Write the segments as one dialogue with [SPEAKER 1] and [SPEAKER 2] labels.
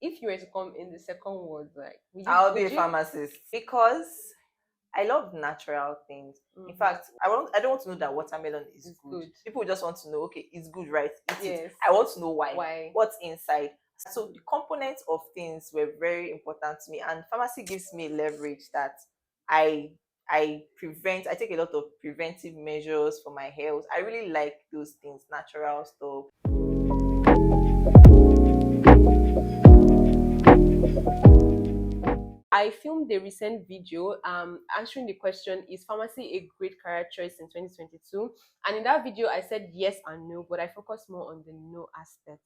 [SPEAKER 1] if you were to come in the second word, like,
[SPEAKER 2] I'll be
[SPEAKER 1] would
[SPEAKER 2] a
[SPEAKER 1] you?
[SPEAKER 2] pharmacist because I love natural things. In fact, I don't want to know that watermelon is
[SPEAKER 1] It's
[SPEAKER 2] good.
[SPEAKER 1] good.
[SPEAKER 2] People just want to know, okay, it's good, right? Eat it.
[SPEAKER 1] Yes.
[SPEAKER 2] I want to know why.
[SPEAKER 1] Why?
[SPEAKER 2] What's inside. So the components of things were very important to me, and pharmacy gives me leverage that I I take a lot of preventive measures for my health. I really like those things, natural stuff.
[SPEAKER 1] I filmed a recent video answering the question, is pharmacy a great career choice in 2022? And in that video, I said yes and no, but I focused more on the no aspect.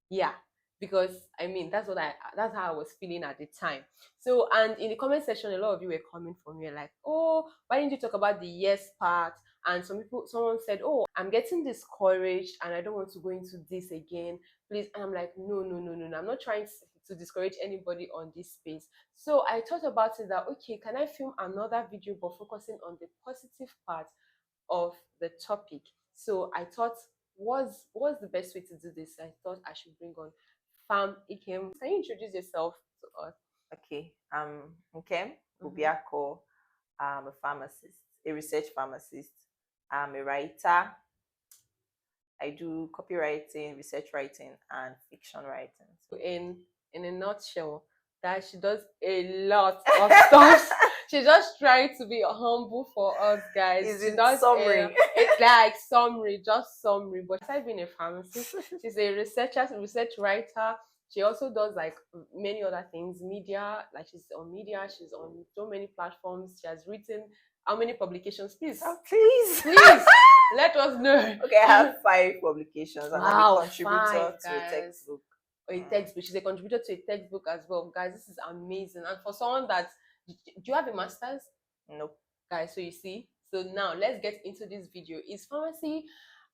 [SPEAKER 1] Yeah, because I mean that's how I was feeling at the time. So, and in the comment section, a lot of you were coming for me like, oh, why didn't you talk about the yes part? And someone said, oh, I'm getting discouraged and I don't want to go into this again, please. And I'm like, no, no, no, no, no. I'm not trying to discourage anybody on this space. So I thought about it that, okay, can I film another video but focusing on the positive part of the topic? So I thought, what's the best way to do this? I thought I should bring on Pharm Nkem. Can you introduce yourself to us?
[SPEAKER 2] Okay, Nkem
[SPEAKER 1] Mhm.
[SPEAKER 2] Ubiako. I'm a pharmacist, a research pharmacist. I'm a writer. I do copywriting, research writing, and fiction writing. So,
[SPEAKER 1] In a nutshell, that she does a lot of stuff. She just trying to be humble for us guys.
[SPEAKER 2] is
[SPEAKER 1] She
[SPEAKER 2] in
[SPEAKER 1] does
[SPEAKER 2] summary.
[SPEAKER 1] it's like summary, just summary. But aside being a pharmacist, she's a research writer. She also does like many other things, media, like she's on media, she's on so many platforms. She has written how many publications? Please,
[SPEAKER 2] Oh, please.
[SPEAKER 1] please let us know.
[SPEAKER 2] Okay, I have 5 publications and I'm a
[SPEAKER 1] Wow,
[SPEAKER 2] contributor
[SPEAKER 1] 5
[SPEAKER 2] to a
[SPEAKER 1] guys.
[SPEAKER 2] textbook.
[SPEAKER 1] Or a textbook. She's a contributor to a textbook as well. Guys, this is amazing. And for someone that, do you have a master's?
[SPEAKER 2] Nope.
[SPEAKER 1] Guys, so you see. So now let's get into this video. Is pharmacy,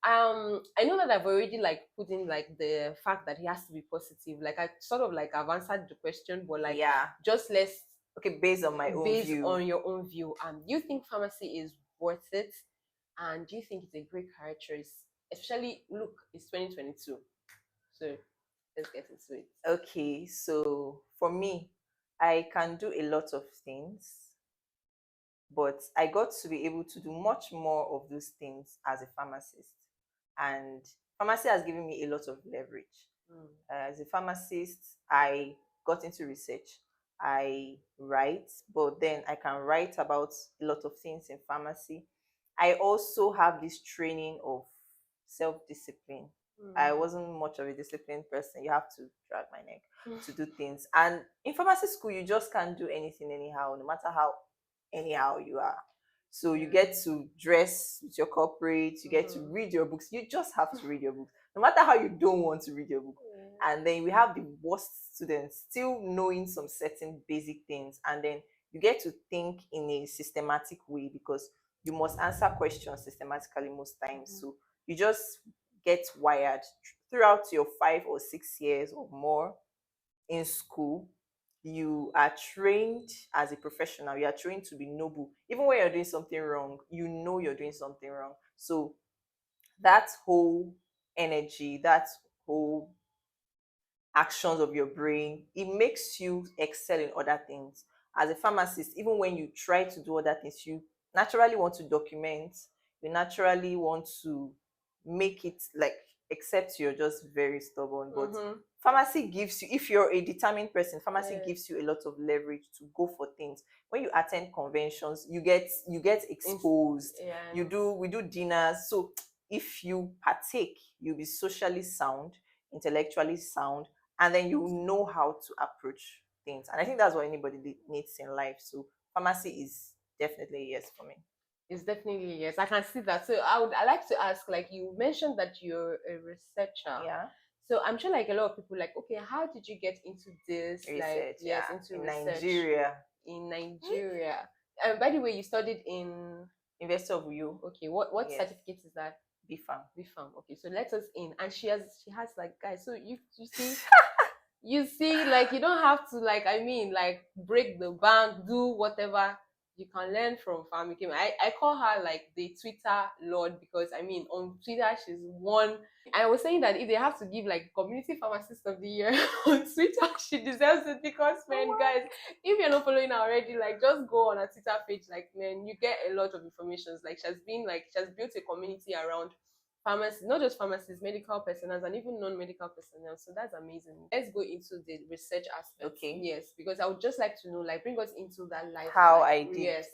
[SPEAKER 1] I know that I've already like put in like the fact that it has to be positive. Like I sort of like I've answered the question, but like
[SPEAKER 2] Yeah.
[SPEAKER 1] just let's
[SPEAKER 2] Okay, based on my own
[SPEAKER 1] based
[SPEAKER 2] view.
[SPEAKER 1] on your own view. Do you think pharmacy is worth it? And do you think it's a great career choice? Especially look, it's 2022. So let's get into it.
[SPEAKER 2] Okay, so for me, I can do a lot of things, but I got to be able to do much more of those things as a pharmacist. And pharmacy has given me a lot of leverage. As a pharmacist, I got into research. I write, but then I can write about a lot of things in pharmacy. I also have this training of self-discipline. I wasn't much of a disciplined person. You have to drag my neck to do things. And in pharmacy school, you just can't do anything anyhow, no matter how anyhow you are. So you get to dress with your corporate, you get to read your books. You just have to read your books, no matter how you don't want to read your book. And then we have the worst students still knowing some certain basic things. And then you get to think in a systematic way because you must answer questions systematically most times. So you just get wired throughout your 5 or 6 years or more in school. You are trained as a professional, you are trained to be noble. Even when you're doing something wrong, you know you're doing something wrong. So that whole energy, that whole actions of your brain, it makes you excel in other things. As a pharmacist, even when you try to do other things, you naturally want to document, you naturally want to make it like, except you're just very stubborn. But pharmacy gives you, if you're a determined person, pharmacy gives you a lot of leverage to go for things. When you attend conventions, you get exposed. We do dinners. So if you partake, you'll be socially sound, intellectually sound, and then you know how to approach things. And I think that's what anybody needs in life. So pharmacy is definitely a yes for me.
[SPEAKER 1] It's definitely yes. I can see that. So I like to ask, like you mentioned that you're a researcher.
[SPEAKER 2] Yeah.
[SPEAKER 1] So I'm sure like a lot of people like, okay, how did you get into this?
[SPEAKER 2] Research,
[SPEAKER 1] like yes,
[SPEAKER 2] yeah.
[SPEAKER 1] into
[SPEAKER 2] In
[SPEAKER 1] research
[SPEAKER 2] Nigeria.
[SPEAKER 1] in Nigeria. And by the way, you studied in
[SPEAKER 2] University of Uyo.
[SPEAKER 1] Okay, what
[SPEAKER 2] Yes.
[SPEAKER 1] certificate is that?
[SPEAKER 2] B.pharm.
[SPEAKER 1] B.pharm. Okay, so let us in. And she has like guys. So you see you see, like you don't have to like I mean like break the bank, do whatever. you can learn from Pharm Nkem. I call her like the Twitter lord, because I mean on Twitter she's one. I was saying that if they have to give like community pharmacist of the year on Twitter, she deserves it, because man, guys, if you're not following her already, like just go on her Twitter page. Like man, you get a lot of information. Like she has built a community around pharmacists, not just pharmacists, medical personnel, and even non-medical personnel. So that's amazing. Let's go into the research aspect.
[SPEAKER 2] Okay.
[SPEAKER 1] Yes, because I would just like to know, like, bring us into that life.
[SPEAKER 2] How
[SPEAKER 1] like,
[SPEAKER 2] I did.
[SPEAKER 1] Yes.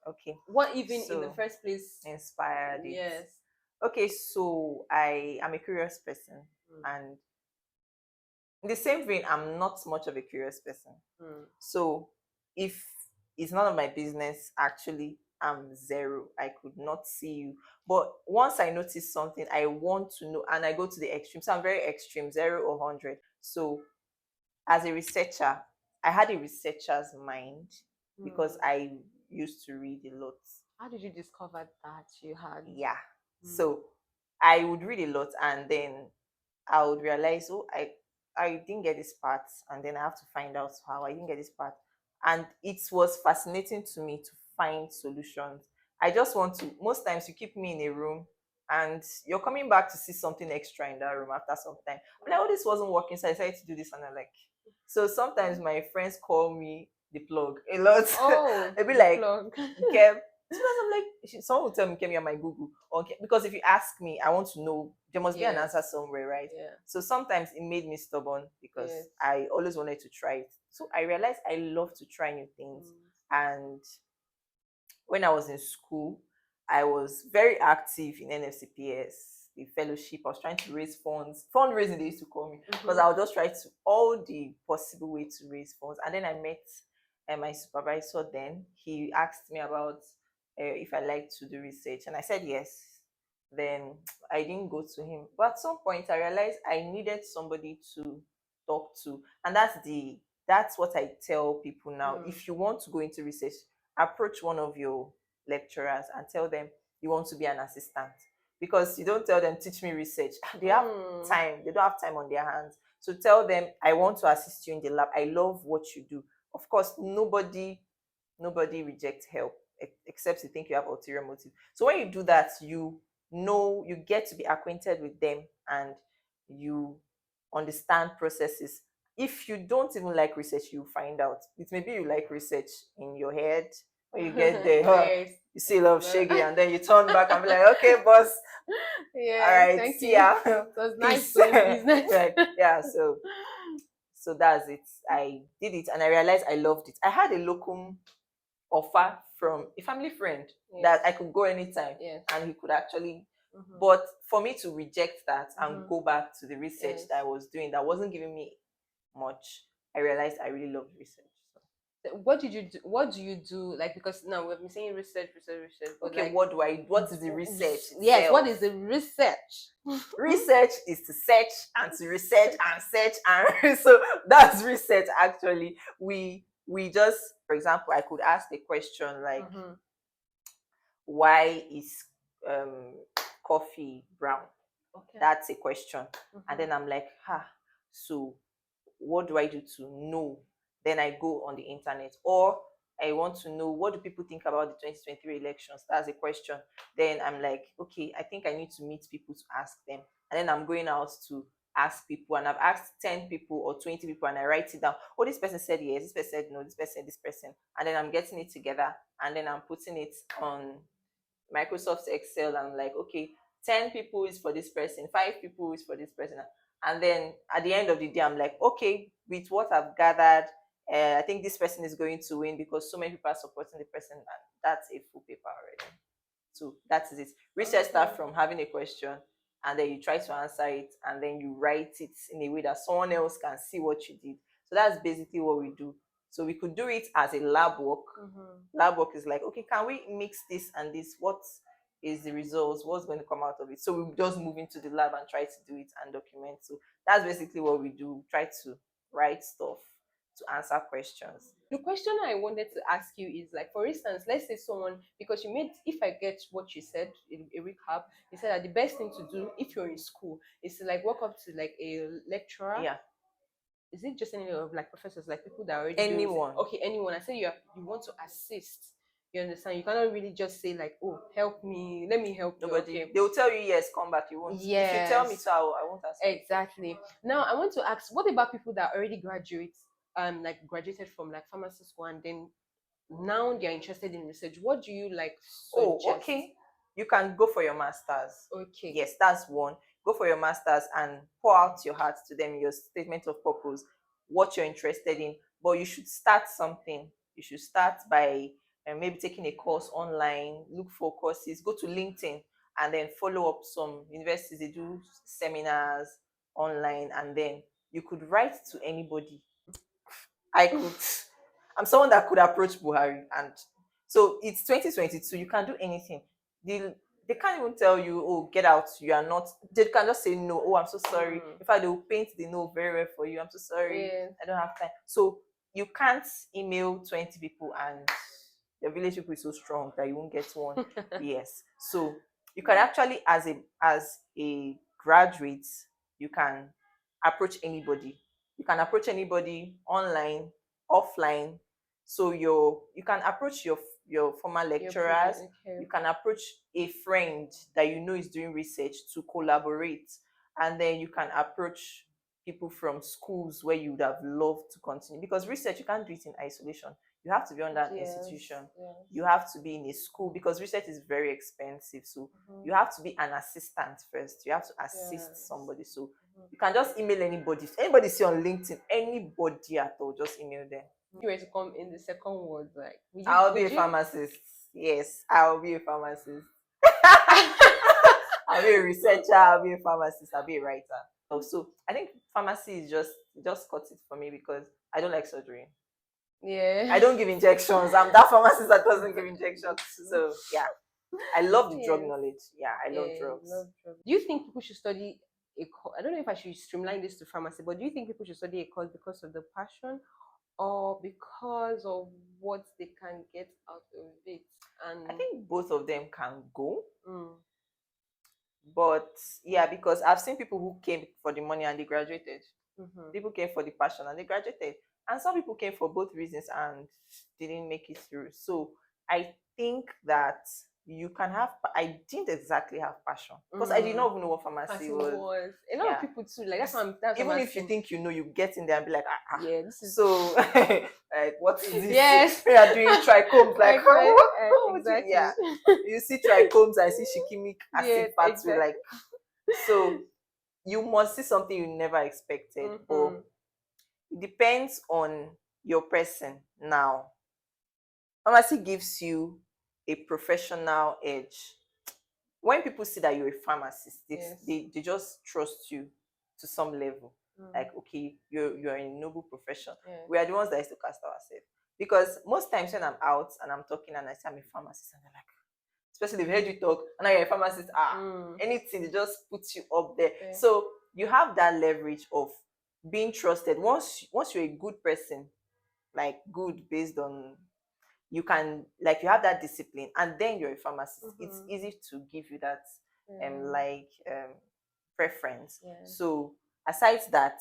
[SPEAKER 2] Okay.
[SPEAKER 1] What even in the
[SPEAKER 2] So
[SPEAKER 1] first place
[SPEAKER 2] inspired it.
[SPEAKER 1] Yes.
[SPEAKER 2] Okay, so I am a curious person, and in the same vein, I'm not much of a curious person. So if it's none of my business, actually, I'm zero. I could not see you. But once I notice something, I want to know, and I go to the extreme. So I'm very extreme, 0 or 100. So as a researcher, I had a researcher's mind because I used to read a lot.
[SPEAKER 1] How did you discover that you had?
[SPEAKER 2] Yeah. So I would read a lot, and then I would realize, oh, I didn't get this part, and then I have to find out how I didn't get this part. And it was fascinating to me to find solutions. I just want to, most times you keep me in a room and you're coming back to see something extra in that room after some time. I'm like, oh, this wasn't working, so I decided to do this, and I like. So sometimes my friends call me the plug a lot.
[SPEAKER 1] Oh,
[SPEAKER 2] they'll be like,
[SPEAKER 1] plug.
[SPEAKER 2] Kev. Sometimes I'm like, someone will tell me, Kev, you're my Google. Okay, because if you ask me, I want to know. There must be an answer somewhere, right?
[SPEAKER 1] Yeah.
[SPEAKER 2] So sometimes it made me stubborn because
[SPEAKER 1] Yes.
[SPEAKER 2] I always wanted to try it. So I realized I love to try new things. And when I was in school, I was very active in NFCPS, the fellowship. I was trying to raise funds. Fundraising, they used to call me, because I would just try to all the possible way to raise funds. And then I met my supervisor then. He asked me about if I liked to do research, and I said yes. Then I didn't go to him. But at some point, I realized I needed somebody to talk to, and that's what I tell people now. If you want to go into research, approach one of your lecturers and tell them you want to be an assistant, because you don't tell them teach me research. They have time. They don't have time on their hands. So tell them I want to assist you in the lab. I love what you do. Of course, nobody rejects help except you think you have ulterior motive. So when you do that, you get to be acquainted with them, and you understand processes. If you don't even like research, you find out. It may be you like research in your head. When you get there,
[SPEAKER 1] Yes.
[SPEAKER 2] you see a lot of shaggy, and then you turn back and be like, okay, boss.
[SPEAKER 1] Yeah.
[SPEAKER 2] All right,
[SPEAKER 1] Thank
[SPEAKER 2] see
[SPEAKER 1] you.
[SPEAKER 2] ya.
[SPEAKER 1] It was nice
[SPEAKER 2] Peace.
[SPEAKER 1] doing business.
[SPEAKER 2] Right. Yeah. So that's it. I did it, and I realized I loved it. I had a locum offer from a family friend that I could go anytime, and he could actually. But for me to reject that and go back to the research that I was doing, that wasn't giving me much, I realized I really loved research.
[SPEAKER 1] What did you do? What do you do? Like, because now we've been saying research. But
[SPEAKER 2] okay,
[SPEAKER 1] like,
[SPEAKER 2] what do I? What is the research?
[SPEAKER 1] Yes,
[SPEAKER 2] itself?
[SPEAKER 1] what is the research?
[SPEAKER 2] Research is to search and to research and search, and so that's research. Actually, we just, for example, I could ask a question like, why is coffee brown? Okay. That's a question. And then I'm like, so what do I do to know? Then I go on the internet, or I want to know, what do people think about the 2023 elections? That's a question. Then I'm like, okay, I think I need to meet people to ask them. And then I'm going out to ask people, and I've asked 10 people or 20 people, and I write it down. Oh, this person said yes, this person said no, this person said this person. And then I'm getting it together, and then I'm putting it on Microsoft Excel. I'm like, okay, 10 people is for this person, 5 people is for this person. And then at the end of the day, I'm like, okay, with what I've gathered, I think this person is going to win because so many people are supporting the person, and that's a full paper already. So that is it. Research starts from having a question, and then you try to answer it, and then you write it in a way that someone else can see what you did. So that's basically what we do. So we could do it as a lab work. Lab work is like, okay, can we mix this and this? What is the results? What's going to come out of it? So we just move into the lab and try to do it and document. So that's basically what we do. Try to write stuff to answer questions.
[SPEAKER 1] The question I wanted to ask you is, like, for instance, let's say someone, because you made, if I get what you said, a recap, you said that the best thing to do if you're in school is to like walk up to like a lecturer.
[SPEAKER 2] Yeah.
[SPEAKER 1] Is it just any of like professors, like people that are already
[SPEAKER 2] anyone?
[SPEAKER 1] Okay, anyone. I say you want to assist You understand? You cannot really just say like, "Oh, help me, let me help you."
[SPEAKER 2] Nobody.
[SPEAKER 1] Okay.
[SPEAKER 2] They will tell you yes, come back. You won't. If you tell me
[SPEAKER 1] Yes,
[SPEAKER 2] so, I won't ask you.
[SPEAKER 1] exactly. Now I want to ask, what about people that already graduate, like graduated from like pharmacy school, and then now they're interested in research? What do you like
[SPEAKER 2] Oh,
[SPEAKER 1] suggest?
[SPEAKER 2] okay. You can go for your masters.
[SPEAKER 1] Okay.
[SPEAKER 2] Yes, that's one. Go for your masters and pour out your heart to them, your statement of purpose, what you're interested in. But you should start something. You should start by maybe taking a course online, look for courses, go to LinkedIn, and then follow up some universities. They do seminars online, and then you could write to anybody. I could. I'm someone that could approach Buhari, and so it's 2022. You can do anything. They can't even tell you, "Oh, get out. You are not." They can just say no. "Oh, I'm so sorry." In fact, they will paint the no very well for you. "I'm so sorry.
[SPEAKER 1] Yeah.
[SPEAKER 2] I don't have time." So you can't email 20 people, and your village people is so strong that you won't get one. Yes. So you can actually, as a graduate, you can approach anybody. You can approach anybody online, offline. So you can approach your former
[SPEAKER 1] Your
[SPEAKER 2] lecturers.
[SPEAKER 1] project. Okay.
[SPEAKER 2] You can approach a friend that you know is doing research to collaborate, and then you can approach people from schools where you would have loved to continue, because research, you can't do it in isolation. You have to be under an
[SPEAKER 1] Yes.
[SPEAKER 2] institution.
[SPEAKER 1] Yes.
[SPEAKER 2] You have to be in a school, because research is very expensive. So you have to be an assistant first. You have to assist
[SPEAKER 1] Yes.
[SPEAKER 2] somebody. So you can just email anybody. If anybody see on LinkedIn, anybody at all, just email them.
[SPEAKER 1] If you were to come in the second word, like,
[SPEAKER 2] I'll be
[SPEAKER 1] would
[SPEAKER 2] a
[SPEAKER 1] you?
[SPEAKER 2] pharmacist. Yes, I'll be a pharmacist. I'll be a researcher. I'll be a pharmacist. I'll be a writer. So I think pharmacy is just cut it for me, because I don't like surgery.
[SPEAKER 1] Yeah.
[SPEAKER 2] I don't give injections. I'm that pharmacist that doesn't give injections. So yeah, I love the drug
[SPEAKER 1] Yes.
[SPEAKER 2] knowledge. Yeah, I love
[SPEAKER 1] Yeah,
[SPEAKER 2] drugs.
[SPEAKER 1] love drugs. Do you think people should study I don't know if I should streamline this to pharmacy, but do you think people should study a course because of the passion or because of what they can get out of it? And
[SPEAKER 2] I think both of them can go.
[SPEAKER 1] mm,
[SPEAKER 2] But yeah, because I've seen people who came for the money and they graduated.
[SPEAKER 1] mm-hmm.
[SPEAKER 2] People came for the passion and they graduated. And some people came for both reasons and didn't make it through. So I think that you can have, I didn't exactly have passion, because I did not even know what pharmacy
[SPEAKER 1] Passing
[SPEAKER 2] was.
[SPEAKER 1] was a lot of
[SPEAKER 2] Yeah.
[SPEAKER 1] people too. Like that's what
[SPEAKER 2] Even
[SPEAKER 1] I'm
[SPEAKER 2] if you
[SPEAKER 1] asking.
[SPEAKER 2] think you know, you get in there and be like,
[SPEAKER 1] Yeah, this is
[SPEAKER 2] so like, what is this?
[SPEAKER 1] yes.
[SPEAKER 2] We are doing trichomes, like,
[SPEAKER 1] Exactly.
[SPEAKER 2] you see trichomes and see shikimic
[SPEAKER 1] Yeah,
[SPEAKER 2] acid pathway,
[SPEAKER 1] exactly.
[SPEAKER 2] like, so you must see something you never expected. But it depends on your person. Now, pharmacy gives you a professional edge. When people see that you're a pharmacist,
[SPEAKER 1] Yes.
[SPEAKER 2] they just trust you to some level. Like, okay, you're in a noble profession.
[SPEAKER 1] Yeah.
[SPEAKER 2] We are the ones that used to cast ourselves. Because most times when I'm out and I'm talking and I say I'm a pharmacist, and they're like, especially if they heard you talk and now you're a pharmacist, anything, they just put you up there.
[SPEAKER 1] Yeah.
[SPEAKER 2] So you have that leverage of being trusted. Once you're a good person, like good based on, you can, like, you have that discipline, and then you're a pharmacist, it's easy to give you that preference.
[SPEAKER 1] Yeah.
[SPEAKER 2] So aside that,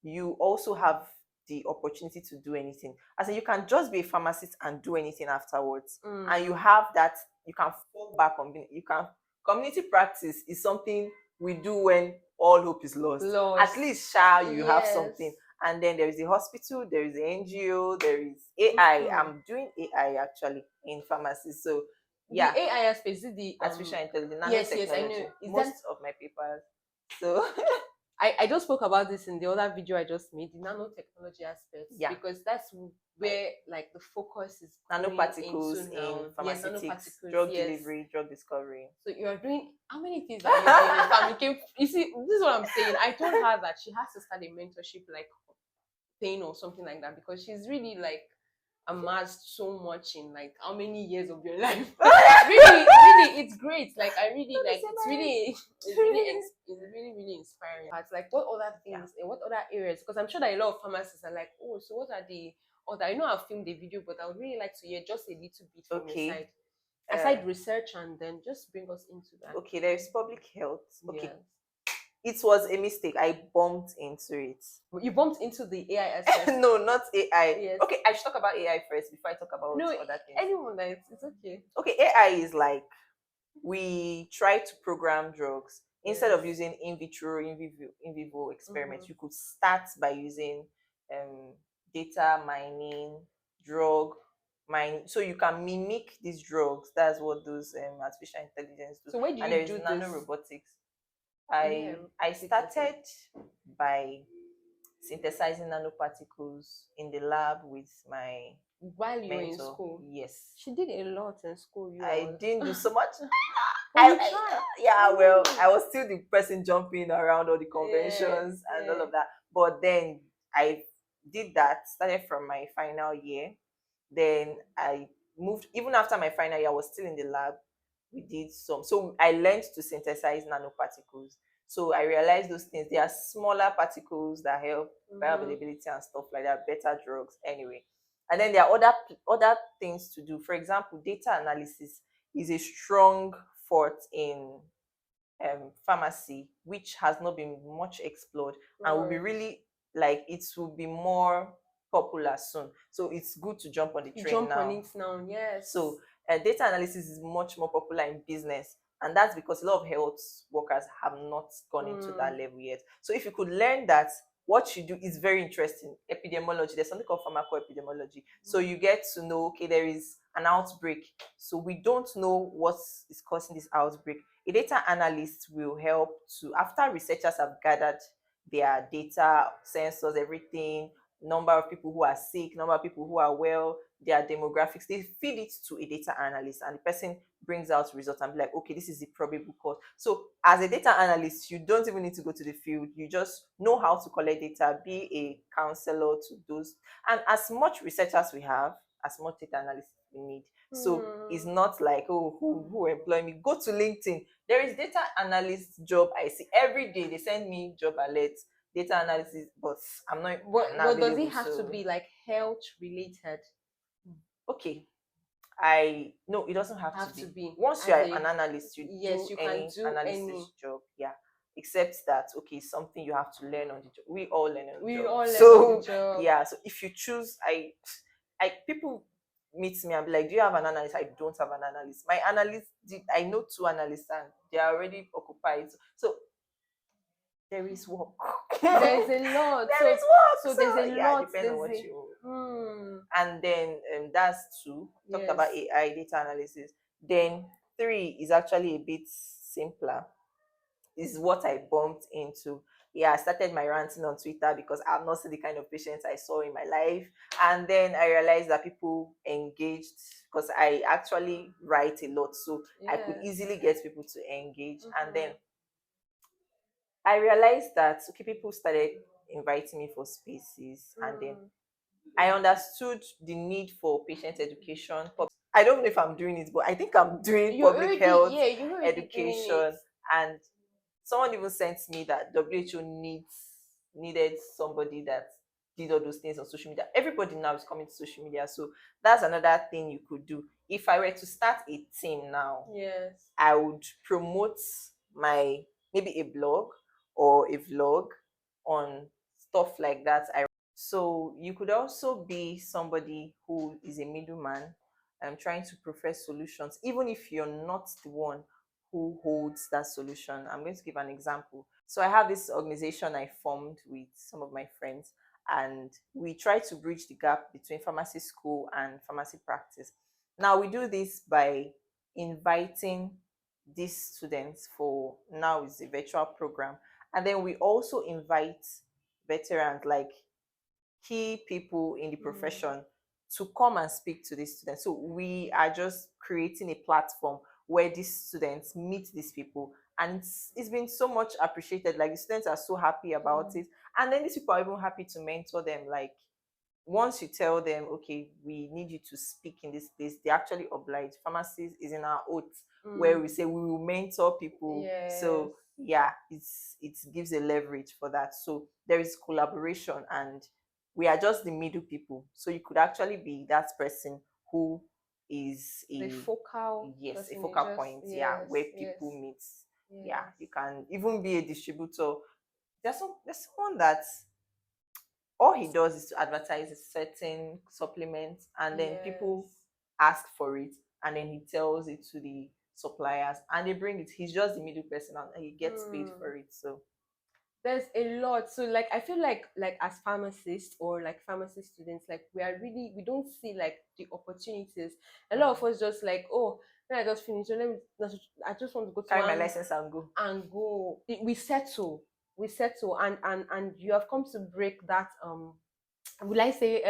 [SPEAKER 2] you also have the opportunity to do anything. I say you can just be a pharmacist and do anything afterwards. And you have that, you can fall back on being, you can, community practice is something we do when all hope is lost. At least you have something. And then there is the hospital, there is the NGO, there is AI. I'm doing AI actually in pharmacy. So yeah,
[SPEAKER 1] the AI aspect is the
[SPEAKER 2] artificial intelligence,
[SPEAKER 1] yes,
[SPEAKER 2] nanotechnology.
[SPEAKER 1] yes, I know.
[SPEAKER 2] Most of my papers. So
[SPEAKER 1] I just spoke about this in the other video I just made, the nanotechnology aspect.
[SPEAKER 2] Yeah.
[SPEAKER 1] Because that's where like the focus is going
[SPEAKER 2] nanoparticles
[SPEAKER 1] into now.
[SPEAKER 2] in pharmaceutics,
[SPEAKER 1] nanoparticles,
[SPEAKER 2] drug delivery, drug discovery.
[SPEAKER 1] So you are doing, how many things are you doing in pharmacy? You see, this is what I'm saying. I told her that she has to start a mentorship, like pain or something like that, because she's really like amassed so much in like how many years of your life. Really, it's great. Like I really like it's really inspiring. It's like, what other things and what other areas? Because I'm sure that a lot of pharmacists are like, oh, so what are the other? I know I've filmed a video, but I would really like to hear just a little bit from your side. Aside research, and then just bring us into that.
[SPEAKER 2] Okay, there is public health. Okay.
[SPEAKER 1] Yes.
[SPEAKER 2] it was a mistake. I bumped into it.
[SPEAKER 1] You bumped into the AI aspect.
[SPEAKER 2] No, not AI.
[SPEAKER 1] Yes.
[SPEAKER 2] Okay, I should talk about AI first before I talk about
[SPEAKER 1] No,
[SPEAKER 2] other things.
[SPEAKER 1] anyone that it's okay.
[SPEAKER 2] Okay, AI is like we try to program drugs instead of
[SPEAKER 1] Yes.
[SPEAKER 2] using in vivo experiments. You could start by using data mining, drug mining, so you can mimic these drugs. That's what those artificial intelligence do.
[SPEAKER 1] So where do
[SPEAKER 2] And
[SPEAKER 1] you
[SPEAKER 2] there is
[SPEAKER 1] do this?
[SPEAKER 2] nanorobotics.
[SPEAKER 1] Yeah,
[SPEAKER 2] I
[SPEAKER 1] robotics, okay.
[SPEAKER 2] started by synthesizing nanoparticles in the lab with my
[SPEAKER 1] While you were in
[SPEAKER 2] mentor.
[SPEAKER 1] school.
[SPEAKER 2] Yes.
[SPEAKER 1] She did a lot in school.
[SPEAKER 2] I didn't do so much.
[SPEAKER 1] But you tried.
[SPEAKER 2] Yeah, well, I was still the person jumping around all the conventions and all
[SPEAKER 1] Yeah.
[SPEAKER 2] of that. But then I did that, started from my final year. Then I moved, even after my final year, I was still in the lab. We did some. So I learned to synthesize nanoparticles. So I realized those things. They are smaller particles that help bioavailability and stuff like that, better drugs anyway. And then there are other things to do. For example, data analysis is a strong forte in pharmacy, which has not been much explored and will be really like it will be more popular soon. So it's good to jump on the train
[SPEAKER 1] Jump
[SPEAKER 2] now.
[SPEAKER 1] on it now, yes.
[SPEAKER 2] So data analysis is much more popular in business, and that's because a lot of health workers have not gone into that level yet. So if you could learn that, what you do is very interesting. Epidemiology, there's something called pharmacoepidemiology. So you get to know, okay, there is an outbreak. So we don't know what is causing this outbreak. A data analyst will help to, after researchers have gathered their data, sensors, everything, number of people who are sick, number of people who are well, their demographics, they feed it to a data analyst, and the person brings out results and be like, okay, this is the probable cause. So as a data analyst, you don't even need to go to the field. You just know how to collect data, be a counselor to those. And as much research as we have, as much data analysts we need. So it's not like, oh, who employ me? Go to LinkedIn. There is data analyst job I see every day. They send me job alerts, data analysis, but I'm not.
[SPEAKER 1] But does it have to be like health related?
[SPEAKER 2] Okay, no, it doesn't have to be. Once
[SPEAKER 1] As
[SPEAKER 2] you are
[SPEAKER 1] a-
[SPEAKER 2] an analyst, you
[SPEAKER 1] yes,
[SPEAKER 2] do
[SPEAKER 1] you can
[SPEAKER 2] any
[SPEAKER 1] do
[SPEAKER 2] analysis
[SPEAKER 1] any.
[SPEAKER 2] job. Yeah, except that okay, something you have to learn on the job. We all learn on the
[SPEAKER 1] We
[SPEAKER 2] job.
[SPEAKER 1] all learn
[SPEAKER 2] So
[SPEAKER 1] on the job.
[SPEAKER 2] yeah, so if you choose, I people meet me and be like, do you have an analyst? I don't have an analyst. My analyst I know two analysts and they are already occupied. So there is work.
[SPEAKER 1] There is a lot.
[SPEAKER 2] There is work.
[SPEAKER 1] So there's a
[SPEAKER 2] yeah,
[SPEAKER 1] lot.
[SPEAKER 2] it depends on what you.
[SPEAKER 1] Hmm.
[SPEAKER 2] And then that's two. Talked about
[SPEAKER 1] Yes.
[SPEAKER 2] AI data analysis. Then three is actually a bit simpler. Is what I bumped into. Yeah, I started my ranting on Twitter because I'm not seeing the kind of patients I saw in my life. And then I realized that people engaged because I actually write a lot. So I could easily get people to engage. And then I realized that okay, people started inviting me for spaces, and then I understood the need for patient education. I don't know if I'm doing it, but I think I'm doing public health education. And someone even sent me that WHO needed somebody that did all those things on social media. Everybody now is coming to social media, so that's another thing you could do. If I were to start a team now,
[SPEAKER 1] Yes.
[SPEAKER 2] I would promote my maybe a blog or a vlog on stuff like that. So you could also be somebody who is a middleman and trying to profess solutions, even if you're not the one who holds that solution. I'm going to give an example. So I have this organization I formed with some of my friends, and we try to bridge the gap between pharmacy school and pharmacy practice. Now we do this by inviting these students for now is a virtual program, and then we also invite veterans like key people in the profession to come and speak to these students. So we are just creating a platform where these students meet these people, and it's been so much appreciated. Like the students are so happy about it, and then these people are even happy to mentor them. Like once you tell them, okay, we need you to speak in this place, they actually oblige. Pharmacists is in our oath where we say we will mentor people. So yeah, it gives a leverage for that. So there is collaboration, and we are just the middle people. So you could actually be that person who is
[SPEAKER 1] The focal
[SPEAKER 2] yes, a
[SPEAKER 1] person,
[SPEAKER 2] focal point, yeah, where people meet. Yeah,
[SPEAKER 1] Yes.
[SPEAKER 2] you can even be a distributor. There's someone that all he does is to advertise a certain supplement, and then people
[SPEAKER 1] Yes.
[SPEAKER 2] ask for it, and then he tells it to the suppliers and they bring it. He's just the middle person and he gets paid
[SPEAKER 1] Hmm.
[SPEAKER 2] for it. So
[SPEAKER 1] There's a lot. So like I feel like as pharmacists or like pharmacy students, like we don't see like the opportunities. A lot of
[SPEAKER 2] mm,
[SPEAKER 1] us just like, oh, then I just finished. So let me I just want to go to
[SPEAKER 2] carry my
[SPEAKER 1] one
[SPEAKER 2] license and go.
[SPEAKER 1] and go. We settle and you have come to break that will I say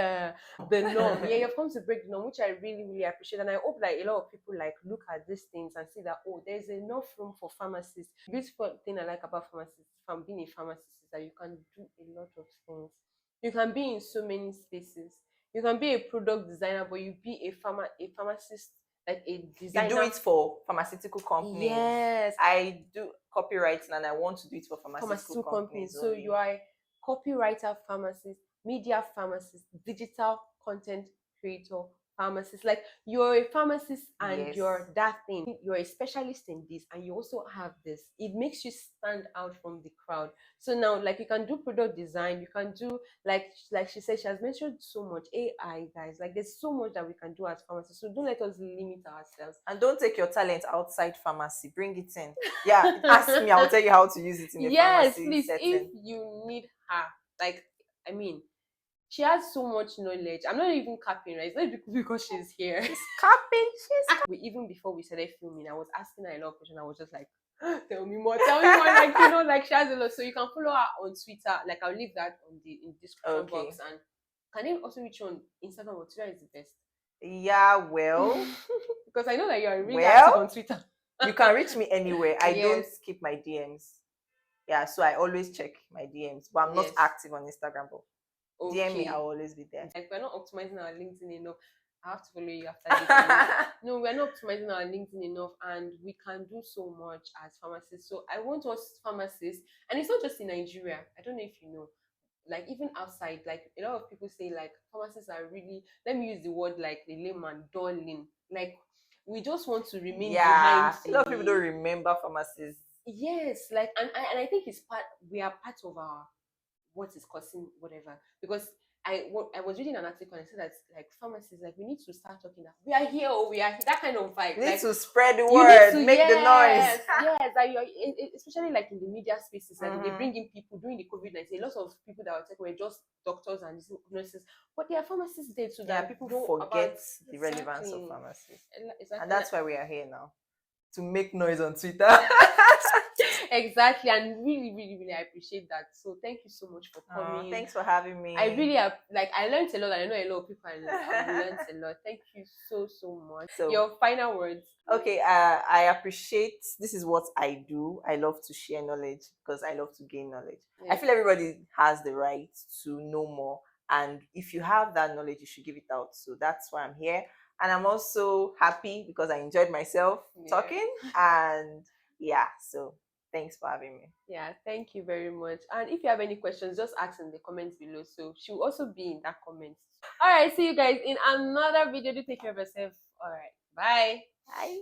[SPEAKER 1] the norm. Yeah, you've come to break the norm, which I really, really appreciate. And I hope that a lot of people like look at these things and see that oh, there's enough room for pharmacists. The beautiful thing I like about pharmacists from being a pharmacist is that you can do a lot of things. You can be in so many spaces. You can be a product designer, but you be a pharmacist, like a
[SPEAKER 2] You do
[SPEAKER 1] designer.
[SPEAKER 2] it for pharmaceutical companies.
[SPEAKER 1] Yes,
[SPEAKER 2] I do copywriting and I want to do it for pharmaceutical
[SPEAKER 1] pharmaceutical companies.
[SPEAKER 2] companies
[SPEAKER 1] So you
[SPEAKER 2] only.
[SPEAKER 1] are a copywriter pharmacist, media pharmacist, digital content creator pharmacist. Like you're a pharmacist and
[SPEAKER 2] Yes.
[SPEAKER 1] you're that thing. You're a specialist in this and you also have this. It makes you stand out from the crowd. So now like you can do product design, you can do like she said, she has mentioned so much AI guys. Like there's so much that we can do as pharmacists. So don't let us limit ourselves.
[SPEAKER 2] And don't take your talent outside pharmacy. Bring it in. Yeah, ask me. I'll tell you how to use it in a
[SPEAKER 1] Yes,
[SPEAKER 2] pharmacy
[SPEAKER 1] please. If
[SPEAKER 2] setting.
[SPEAKER 1] you need her, like, I mean, she has so much knowledge. I'm not even capping, right? It's not because she's here.
[SPEAKER 2] She's capping.
[SPEAKER 1] Even before we started filming, I was asking her a lot of questions. I was just like, tell me more, tell me more. Like, you know, like she has a lot. So you can follow her on Twitter. Like, I'll leave that on the in the description box.
[SPEAKER 2] Okay.
[SPEAKER 1] And can you also reach you on Instagram or Twitter is the best?
[SPEAKER 2] Yeah, well,
[SPEAKER 1] Because I know that you are really active
[SPEAKER 2] well,
[SPEAKER 1] on Twitter.
[SPEAKER 2] you can reach me anywhere. I don't
[SPEAKER 1] Yes.
[SPEAKER 2] skip my DMs. Yeah, so I always check my DMs, but I'm not
[SPEAKER 1] Yes.
[SPEAKER 2] active on Instagram. But DM me,
[SPEAKER 1] Okay.
[SPEAKER 2] I'll always be there.
[SPEAKER 1] Like we're not optimizing our LinkedIn enough. I have to follow you after this. I know. No, we're not optimizing our LinkedIn enough, and we can do so much as pharmacists. So I want us pharmacists, and it's not just in Nigeria. I don't know if you know, like even outside, like a lot of people say, like pharmacists are really. Let me use the word like the layman, darling. Like we just want to remain behind
[SPEAKER 2] Yeah, a lot of people don't
[SPEAKER 1] the.
[SPEAKER 2] remember pharmacies.
[SPEAKER 1] Yes, like and I think it's part. We are part of our what is causing whatever. Because I was reading an article and it said that like pharmacists, like we need to start talking that we are here or we are here, that kind of vibe.
[SPEAKER 2] You need
[SPEAKER 1] Like
[SPEAKER 2] to spread the
[SPEAKER 1] you need
[SPEAKER 2] word,
[SPEAKER 1] to,
[SPEAKER 2] make the noise.
[SPEAKER 1] yes, like you're especially like in the media spaces, like they
[SPEAKER 2] Mhm.
[SPEAKER 1] bring in people during the COVID-19. A lot of people that were taken were just doctors and nurses, but there are pharmacists there too
[SPEAKER 2] Yeah,
[SPEAKER 1] that
[SPEAKER 2] people
[SPEAKER 1] know about
[SPEAKER 2] forget the relevance of
[SPEAKER 1] exactly
[SPEAKER 2] pharmacies. And
[SPEAKER 1] exactly
[SPEAKER 2] that's why we are here now, to make noise on Twitter.
[SPEAKER 1] exactly, and really, really, really, I appreciate that. So thank you so much for
[SPEAKER 2] Oh,
[SPEAKER 1] coming.
[SPEAKER 2] thanks for having
[SPEAKER 1] I
[SPEAKER 2] me.
[SPEAKER 1] really have, like I learned a lot. I know a lot of people have learned a lot. Thank you so so much.
[SPEAKER 2] So,
[SPEAKER 1] Your final words.
[SPEAKER 2] okay, I appreciate, this is what I do. I love to share knowledge because I love to gain knowledge. I
[SPEAKER 1] Yes.
[SPEAKER 2] feel everybody has the right to know more. And if you have that knowledge, you should give it out. So that's why I'm here. And I'm also happy because I enjoyed myself
[SPEAKER 1] Yeah.
[SPEAKER 2] talking. And yeah, so thanks for having me.
[SPEAKER 1] Yeah. Thank you very much. And if you have any questions, just ask in the comments below. So she will also be in that comment. All right. See you guys in another video. Do take care of yourself. All right. Bye.
[SPEAKER 2] Bye.